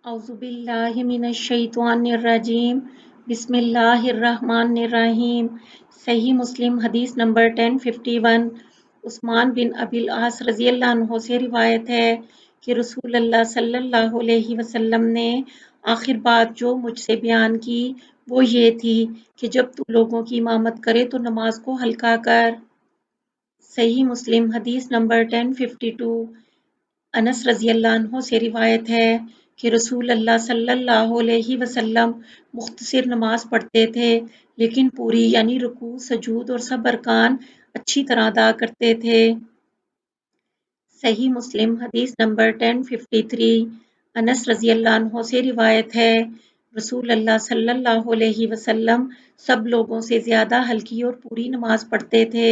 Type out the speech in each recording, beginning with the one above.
अऊज़ु बिल्लाहि मिनश्शैतानिर्रजीम बिस्मिल्लाहिर्रहमानिर्रहीम। सही मुस्लिम हदीस नंबर 1051। उस्मान बिन अबिल आस रज़ी अल्लाह अन्हु से रिवायत है कि रसूल अल्लाह सल्लल्लाहु अलैहि वसल्लम ने आखिर बात जो मुझसे बयान की वो ये थी कि जब तू लोगों की इमामत करे तो नमाज को हल्का कर। सही मुस्लिम हदीस नंबर 1052। अनस रज़ी अल्लाह अन्हु से रिवायत है कि रसूल अल्लाह सल्लल्लाहु अलैहि वसल्लम मुख्तसर नमाज पढ़ते थे लेकिन पूरी यानी रुकू सजूद और सब अरकान अच्छी तरह अदा करते थे। सही मुस्लिम हदीस नंबर 1053। अनस रज़ी अल्लाह अन्हु से रिवायत है रसूल अल्लाह सल्लल्लाहु अलैहि वसल्लम सब लोगों से ज़्यादा हल्की और पूरी नमाज पढ़ते थे।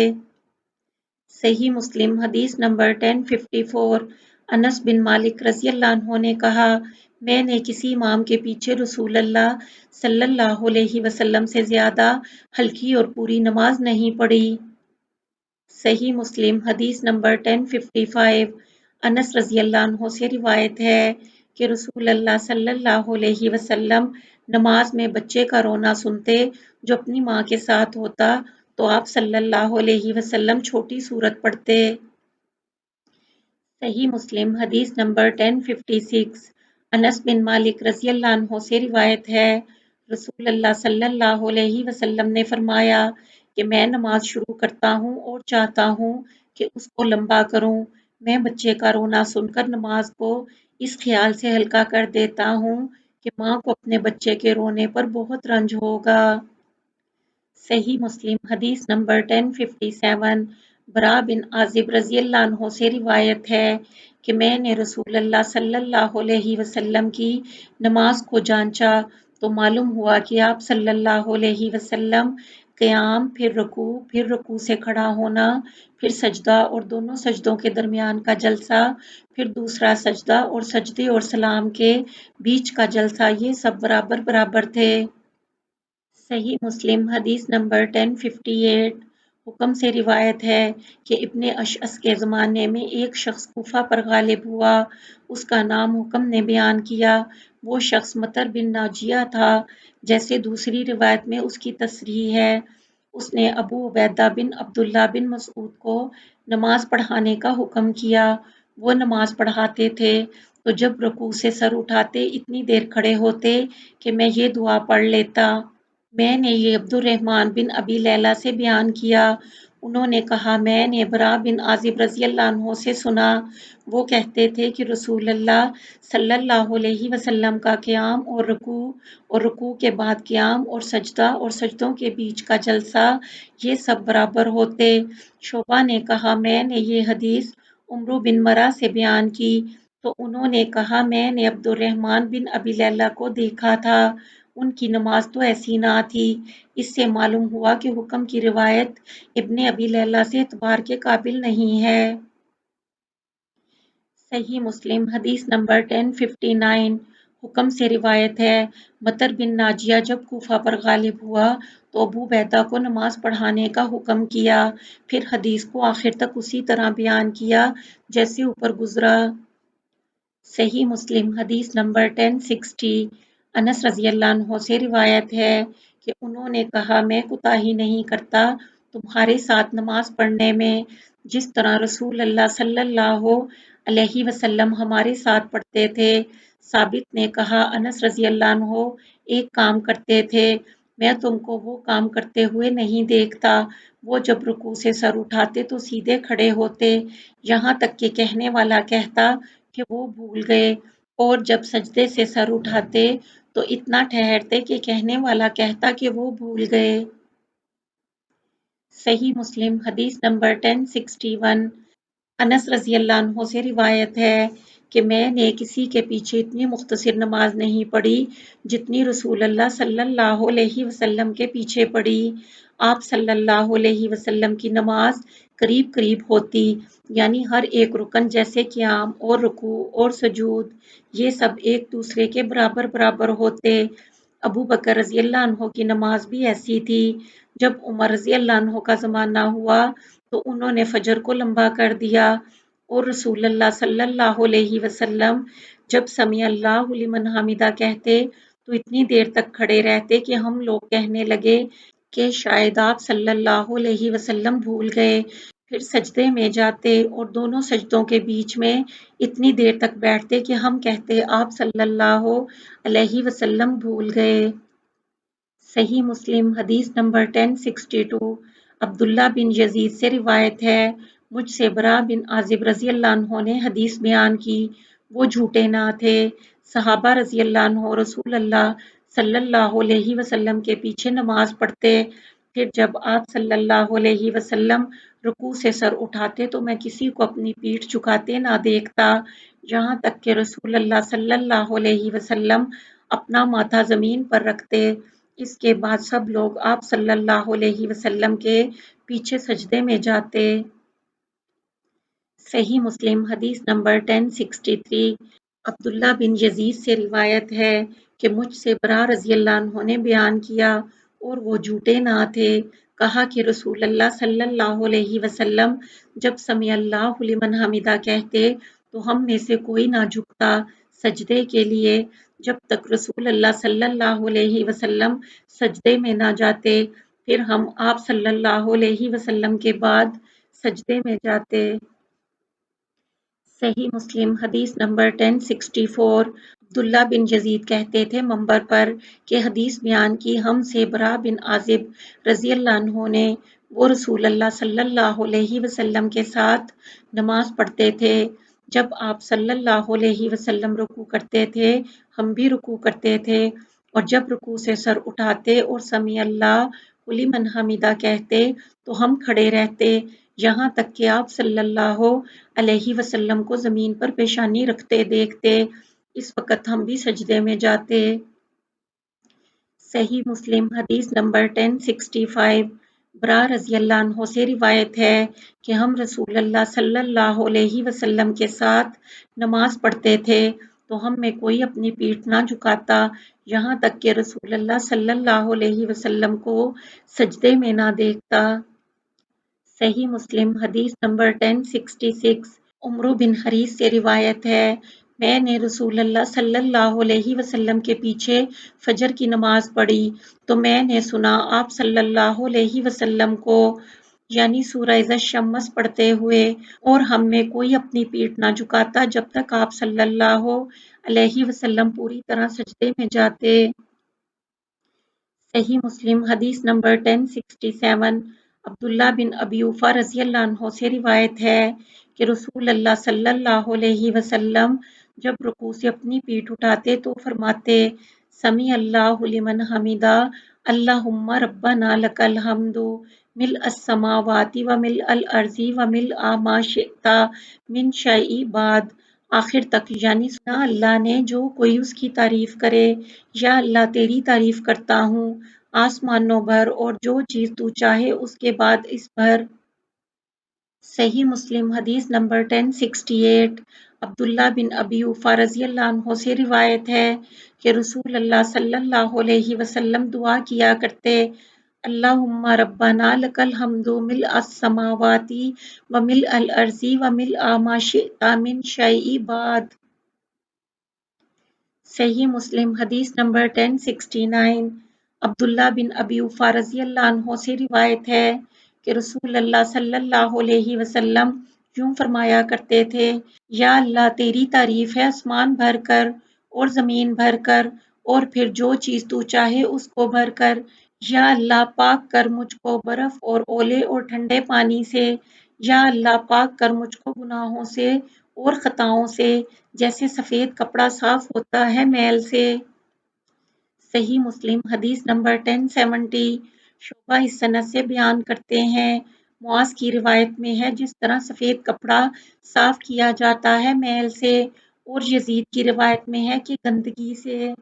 सही मुस्लिम हदीस नंबर 1054। अनस बिन मालिक रज़ी अल्लाह अन्हु ने कहा मैंने किसी इमाम के पीछे रसूल अल्लाह सल्लल्लाहु अलैहि वसल्लम से ज़्यादा हल्की और पूरी नमाज नहीं पढ़ी। सही मुस्लिम हदीस नंबर 1055। अनस रज़ी अल्लाह अन्हु से रिवायत है कि रसूल अल्लाह सल्लल्लाहु अलैहि वसल्लम नमाज में बच्चे का रोना सुनते जो अपनी माँ के साथ होता तो आप सल्लल्लाहु अलैहि वसल्लम छोटी सूरत पढ़ते। सही मुस्लिम हदीस नंबर 1056। अनस बिन मालिक रज़ी अल्लाह अन्हु से रिवायत है रसूल अल्लाह सल्लल्लाहु अलैहि वसल्लम ने फरमाया कि मैं नमाज शुरू करता हूँ और चाहता हूँ कि उसको लंबा करूँ। मैं बच्चे का रोना सुनकर नमाज को इस ख्याल से हल्का कर देता हूँ कि माँ को अपने बच्चे के रोने पर बहुत रंज होगा। सही मुस्लिम हदीस नंबर 1057। बरा बिन आजिब रज़ी अल्लाह अन्हु से रिवायत है कि मैंने रसूल अल्लाह सल्लल्लाहु अलैहि वसल्लम की नमाज को जांचा तो मालूम हुआ कि आप सल्लल्लाहु अलैहि वसल्लम क़याम फिर रुकू से खड़ा होना फिर सजदा और दोनों सजदों के दरमियान का जलसा फिर दूसरा सजदा और सजदे और सलाम के बीच का जलसा ये सब बराबर बराबर थे। सही मुस्लिम हदीस नंबर 1058। हुक्म से रिवायत है कि इब्ने अशअस के ज़माने में एक शख्स कूफा पर गालिब हुआ। उसका नाम हुक्म ने बयान किया। वो शख्स मतर बिन नाजिया था जैसे दूसरी रिवायत में उसकी तसरीह है। उसने अबू उबैदा बिन अब्दुल्ला बिन मसऊद को नमाज पढ़ाने का हुक्म किया। वो नमाज पढ़ाते थे तो जब रुकू से सर उठाते इतनी देर खड़े होते कि मैं ये दुआ पढ़ लेता। मैंने ये अब्दुर्रहमान बिन अबी लैला से बयान किया। उन्होंने कहा मैंने बरा बिन आजिब रज़ी अल्लाह अन्हु से सुना। वो कहते थे कि रसूल अल्लाह सल्लल्लाहु अलैहि वसल्लम का क़याम और रुकू के बाद क़याम और सजदा और सजदों के बीच का जलसा ये सब बराबर होते। शोबा ने कहा मैंने ये हदीस उम्र बिन मरा से बयान की तो उन्होंने कहा मैंने अब्दुर्रहमान बिन अबी लैला को देखा था। उनकी नमाज तो ऐसी ना थी। इससे मालूम हुआ कि हुक्म की रिवायत इब्ने अबी लैला से एतबार के काबिल नहीं है। सही मुस्लिम हदीस नंबर 1059। हुक्म से रिवायत है मतर बिन नाजिया जब कूफा पर गालिब हुआ तो अबू बैदा को नमाज पढ़ाने का हुक्म किया। फिर हदीस को आखिर तक उसी तरह बयान किया जैसे ऊपर गुजरा। सही मुस्लिम हदीस नंबर 1060। अनस रज़ी अल्लाह अन्हु से रिवायत है कि उन्होंने कहा मैं कुताही नहीं करता तुम्हारे साथ नमाज पढ़ने में जिस तरह रसूल अल्लाह सल्लल्लाहु अलैहि वसल्लम हमारे साथ पढ़ते थे। साबित ने कहा अनस रज़ी अल्लाह अन्हु एक काम करते थे मैं तुमको वो काम करते हुए नहीं देखता। वो जब रुकू से सर उठाते तो सीधे खड़े होते यहाँ तक कि कहने वाला कहता कि वो भूल गए और जब सजदे से सर उठाते तो इतना ठहरते कि कहने वाला कहता कि वो भूल गए। सही मुस्लिम हदीस नंबर 1061। अनस रज़ी अल्लाह अन्हु से रिवायत है कि मैंने किसी के पीछे इतनी मुख्तसर नमाज नहीं पढ़ी जितनी रसूल अल्लाह सल्लल्लाहु अलैहि वसल्लम के पीछे पढ़ी। आप सल्लल्लाहु अलैहि वसल्लम की नमाज करीब करीब होती यानी हर एक रुकन जैसे क़याम और रुकू और सजूद ये सब एक दूसरे के बराबर बराबर होते। अबू बकर रज़ी अल्लाह अन्हु की नमाज भी ऐसी थी। जब उमर रज़ी अल्लाह अन्हु का ज़माना हुआ तो उन्होंने फजर को लंबा कर दिया और रसूल अल्लाह सल्लल्लाहु अलैहि वसल्लम جب سمیع اللہ لمن حمیدہ کہتے تو اتنی دیر تک کھڑے رہتے کہ ہم لوگ کہنے لگے کہ شاید آپ صلی اللہ علیہ وسلم بھول گئے، پھر سجدے میں جاتے اور دونوں سجدوں کے بیچ میں اتنی دیر تک بیٹھتے کہ ہم کہتے آپ صلی اللہ علیہ وسلم بھول گئے۔ صحیح مسلم حدیث نمبر 1062 عبداللہ بن یزید سے روایت ہے، مجھ سے برا بن عازب رضی اللہ عنہ نے حدیث بیان کی، وہ جھوٹے نہ تھے۔ صحابہ رضی اللہ عنہ رسول اللہ صلی اللہ علیہ وسلم کے پیچھے نماز پڑھتے، پھر جب آپ صلی اللہ علیہ وسلم رکوع سے سر اٹھاتے تو میں کسی کو اپنی پیٹھ جھکاتے نہ دیکھتا، یہاں تک کہ رسول اللہ صلی اللہ علیہ وسلم اپنا ماتھا زمین پر رکھتے، اس کے بعد سب لوگ آپ صلی اللہ علیہ وسلم کے پیچھے سجدے میں جاتے۔ صحیح مسلم حدیث نمبر 1063 عبداللہ بن یزید سے روایت ہے کہ مجھ سے برا رضی اللہ عنہ نے بیان کیا اور وہ جھوٹے نہ تھے، کہا کہ رسول اللہ صلی اللہ علیہ وسلم جب سمیع اللہ لمن حمیدہ کہتے تو ہم میں سے کوئی نہ جھکتا سجدے کے لیے جب تک رسول اللہ صلی اللہ علیہ وسلم سجدے میں نہ جاتے، پھر ہم آپ صلی اللہ علیہ وسلم کے بعد سجدے میں جاتے۔ صحیح مسلم حدیث نمبر 1064 عبداللہ بن یزید کہتے تھے منبر پر کہ حدیث بیان کی ہم سے برا بن عازب رضی اللہ عنہ نے، وہ رسول اللہ صلی اللہ علیہ وسلم کے ساتھ نماز پڑھتے تھے، جب آپ صلی اللہ علیہ وسلم رکوع کرتے تھے ہم بھی رکوع کرتے تھے، اور جب رکوع سے سر اٹھاتے اور سمیع اللہ لمن حمیدہ کہتے تو ہم کھڑے رہتے، یہاں تک کہ آپ صلی اللہ علیہ وسلم کو زمین پر پیشانی رکھتے دیکھتے، اس وقت ہم بھی سجدے میں جاتے۔ صحیح مسلم حدیث نمبر 1065 برا رضی اللہ عنہ سے روایت ہے کہ ہم رسول اللہ صلی اللہ علیہ وسلم کے ساتھ نماز پڑھتے تھے تو ہم میں کوئی اپنی پیٹھ نہ جھکاتا یہاں تک کہ رسول اللہ صلی اللہ علیہ وسلم کو سجدے میں نہ دیکھتا۔ صحیح مسلم حدیث نمبر 1066 عمرو بن حریث سے روایت ہے، میں نے رسول اللہ صلی اللہ علیہ وسلم کے پیچھے فجر کی نماز پڑھی تو میں نے سنا آپ صلی اللہ علیہ وسلم کو یعنی سورہ الشمس پڑھتے ہوئے، اور ہم میں کوئی اپنی پیٹھ نہ جھکاتا جب تک آپ صلی اللہ علیہ وسلم پوری طرح سجدے میں جاتے۔ صحیح مسلم حدیث نمبر 1067 عبداللہ بن ابی اوفا رضی اللہ عنہ سے روایت ہے کہ رسول اللہ صلی اللہ علیہ وسلم جب رکوع سے اپنی پیٹھ اٹھاتے تو فرماتے سمیع اللہ لمن حمیدہ اللہم ربنا لک الحمد ملء السماوات وملء الارض وملء ما شئت من شیء بعد، آخر تک، یعنی سنا اللہ نے جو کوئی اس کی تعریف کرے، یا اللہ تیری تعریف کرتا ہوں آسمانوں بھر اور جو چیز تو چاہے اس کے بعد اس بھر۔ صحیح مسلم حدیث نمبر 1068 عبداللہ بن ابی اوفا رضی اللہ عنہ سے روایت ہے کہ رسول اللہ صلی اللہ علیہ وسلم دعا کیا کرتے اللہم ربنا لک الحمد ملء السماوات وملء الارض وملء ما شئت من شیء بعد۔ صحیح مسلم حدیث نمبر 1069 عبداللہ بن ابی اوفا رضی اللہ عنہ سے روایت ہے کہ رسول اللہ صلی اللہ علیہ وسلم یوں فرمایا کرتے تھے یا اللہ تیری تعریف ہے آسمان بھر کر اور زمین بھر کر اور پھر جو چیز تو چاہے اس کو بھر کر، یا اللہ پاک کر مجھ کو برف اور اولے اور ٹھنڈے پانی سے، یا اللہ پاک کر مجھ کو گناہوں سے اور خطاؤں سے جیسے سفید کپڑا صاف ہوتا ہے میل سے۔ صحیح مسلم حدیث نمبر 1070 شعبہ اس سند سے بیان کرتے ہیں، معاذ کی روایت میں ہے جس طرح سفید کپڑا صاف کیا جاتا ہے میل سے، اور یزید کی روایت میں ہے کہ گندگی سے۔